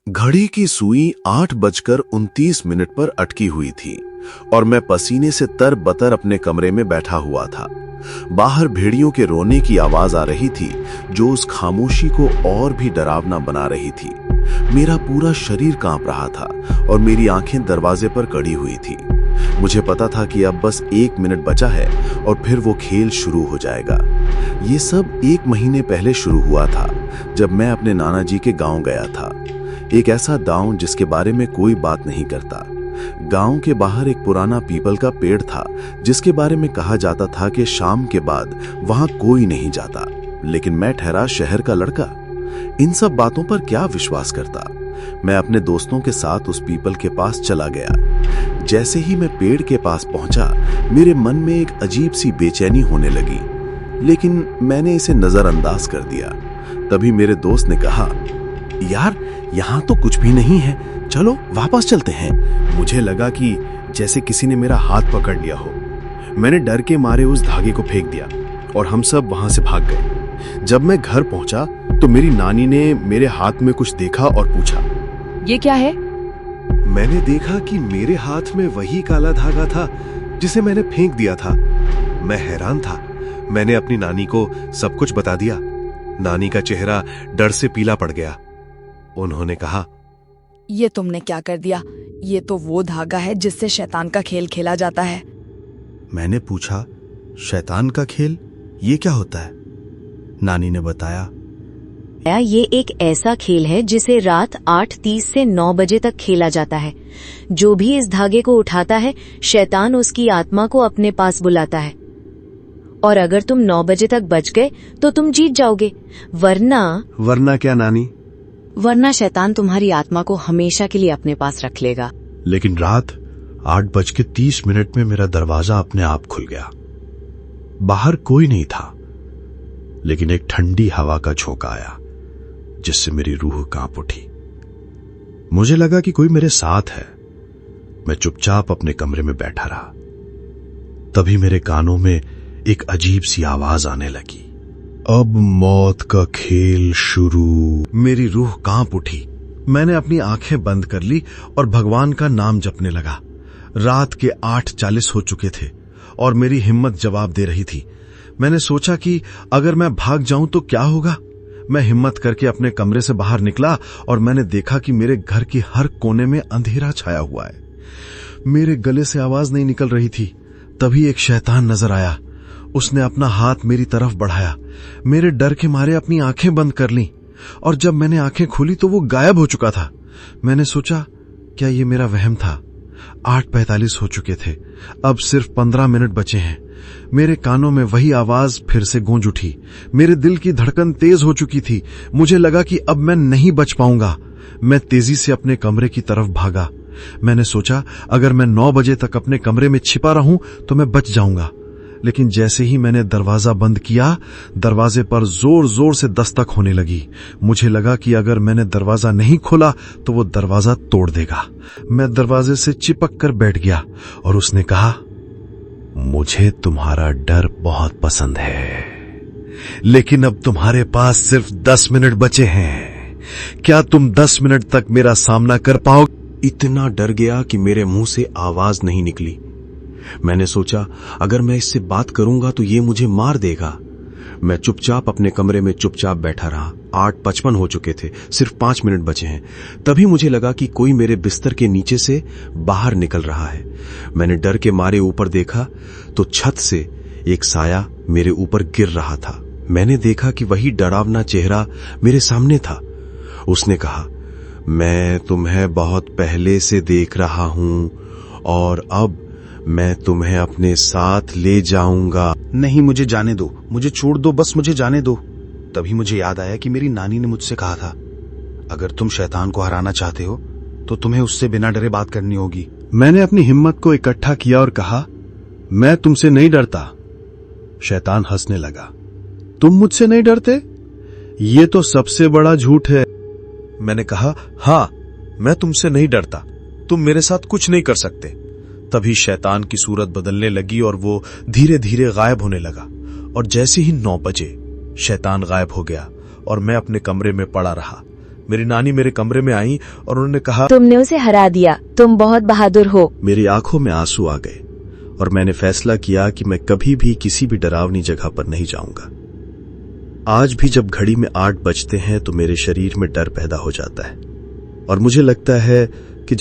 घड़ी की सुई 8:29 पर अटकी हुई थी और मैं पसीने से तर-बतर अपने कमरे में बैठा हुआ था। बाहर भेड़ियों के रोने की आवाज आ रही थी जो उस खामोशी को और भी डरावना बना रही थी। मेरा पूरा शरीर कांप रहा था और मेरी आंखें दरवाजे पर कड़ी हुई थी। मुझे पता था कि अब बस 1 मिनट बचा है और फिर वो खेल शुरू हो जाएगा। ये सब 1 महीने पहले शुरू हुआ था जब मैं अपने नाना जी के गांव गया था। एक ऐसा गांव जिसके बारे में कोई बात नहीं करता। गांव के बाहर एक पुराना पीपल का पेड़ था जिसके बारे में कहा जाता था कि शाम के बाद वहां कोई नहीं जाता। लेकिन मैं ठहरा शहर का लड़का, इन सब बातों पर क्या विश्वास करता। मैं अपने दोस्तों के साथ उस पीपल के पास चला गया। जैसे ही मैं पेड़ के पास पहुंचा, मेरे मन में एक अजीब सी बेचैनी होने लगी, लेकिन मैंने इसे नजरअंदाज कर दिया। तभी मेरे दोस्त ने कहा, यार यहाँ तो कुछ भी नहीं है, चलो वापस चलते हैं। मुझे लगा कि जैसे किसी ने मेरा हाथ पकड़ लिया हो। मैंने डर के मारे उस धागे को फेंक दिया और हम सब वहां से भाग गए। जब मैं घर पहुंचा तो मेरी नानी ने मेरे हाथ में कुछ देखा और पूछा, ये क्या है? मैंने देखा कि मेरे हाथ में वही काला धागा था जिसे मैंने फेंक दिया था। मैं हैरान था। मैंने अपनी नानी को सब कुछ बता दिया। नानी का चेहरा डर से पीला पड़ गया। उन्होंने कहा, ये तुमने क्या कर दिया? ये तो वो धागा है जिससे शैतान का खेल खेला जाता है। मैंने पूछा, शैतान का खेल ये क्या होता है? नानी ने बताया, ये एक ऐसा खेल है जिसे रात 8:30 से 9 बजे तक खेला जाता है। जो भी इस धागे को उठाता है, शैतान उसकी आत्मा को अपने पास बुलाता है और अगर तुम 9 बजे तक बच गए तो तुम जीत जाओगे, वरना क्या नानी? वरना शैतान तुम्हारी आत्मा को हमेशा के लिए अपने पास रख लेगा। लेकिन रात 8:30 में मेरा दरवाजा अपने आप खुल गया। बाहर कोई नहीं था, लेकिन एक ठंडी हवा का झोंका आया जिससे मेरी रूह कांप उठी। मुझे लगा कि कोई मेरे साथ है। मैं चुपचाप अपने कमरे में बैठा रहा। तभी मेरे कानों में एक अजीब सी आवाज आने लगी, अब मौत का खेल शुरू। मेरी रूह कांप उठी। मैंने अपनी आंखें बंद कर ली और भगवान का नाम जपने लगा। रात के 8:40 हो चुके थे और मेरी हिम्मत जवाब दे रही थी। मैंने सोचा कि अगर मैं भाग जाऊं तो क्या होगा। मैं हिम्मत करके अपने कमरे से बाहर निकला और मैंने देखा कि मेरे घर की हर कोने में अंधेरा छाया हुआ है। मेरे गले से आवाज नहीं निकल रही थी। तभी एक शैतान नजर आया। उसने अपना हाथ मेरी तरफ बढ़ाया। मेरे डर के मारे अपनी आंखें बंद कर लीं और जब मैंने आंखें खोली तो वो गायब हो चुका था। मैंने सोचा, क्या ये मेरा वहम था? 8:45 हो चुके थे। अब सिर्फ 15 मिनट बचे हैं। मेरे कानों में वही आवाज फिर से गूंज उठी। मेरे दिल की धड़कन तेज हो चुकी थी। मुझे लगा कि अब मैं नहीं बच पाऊंगा। मैं तेजी से अपने कमरे की तरफ भागा। मैंने सोचा, अगर मैं 9 बजे तक अपने कमरे में छिपा रहूं तो मैं बच जाऊंगा। लेकिन जैसे ही मैंने दरवाजा बंद किया, दरवाजे पर जोर जोर से दस्तक होने लगी। मुझे लगा कि अगर मैंने दरवाजा नहीं खोला तो वो दरवाजा तोड़ देगा। मैं दरवाजे से चिपक कर बैठ गया और उसने कहा, मुझे तुम्हारा डर बहुत पसंद है, लेकिन अब तुम्हारे पास सिर्फ 10 मिनट बचे हैं। क्या तुम 10 मिनट तक मेरा सामना कर पाओगे? इतना डर गया कि मेरे मुंह से आवाज नहीं निकली। मैंने सोचा, अगर मैं इससे बात करूंगा तो ये मुझे मार देगा। मैं चुपचाप अपने कमरे में चुपचाप बैठा रहा। 8:55 हो चुके थे, सिर्फ 5 मिनट बचे हैं। तभी मुझे लगा कि कोई मेरे बिस्तर के नीचे से बाहर निकल रहा है। मैंने डर के मारे ऊपर देखा तो छत से एक साया मेरे ऊपर गिर रहा था। मैंने देखा कि वही डरावना चेहरा मेरे सामने था। उसने कहा, मैं तुम्हें बहुत पहले से देख रहा हूं और अब मैं तुम्हें अपने साथ ले जाऊंगा। नहीं, मुझे जाने दो, मुझे छोड़ दो, बस मुझे जाने दो। तभी मुझे याद आया कि मेरी नानी ने मुझसे कहा था, अगर तुम शैतान को हराना चाहते हो तो तुम्हें उससे बिना डरे बात करनी होगी। मैंने अपनी हिम्मत को इकट्ठा किया और कहा, मैं तुमसे नहीं डरता। शैतान हंसने लगा, तुम मुझसे नहीं डरते? ये तो सबसे बड़ा झूठ है। मैंने कहा, हाँ, मैं तुमसे नहीं डरता, तुम मेरे साथ कुछ नहीं कर सकते। तभी शैतान की सूरत बदलने लगी और वो धीरे धीरे गायब होने लगा और जैसे ही 9 बजे शैतान गायब हो गया और मैं अपने कमरे में पड़ा रहा। मेरी नानी मेरे कमरे में आई और उन्होंने कहा, तुमने उसे हरा दिया, तुम बहुत बहादुर हो। मेरी आंखों में आंसू आ गए और मैंने फैसला किया कि मैं कभी भी किसी भी डरावनी जगह पर नहीं जाऊंगा। आज भी जब घड़ी में 8 बजते हैं तो मेरे शरीर में डर पैदा हो जाता है और मुझे लगता है कि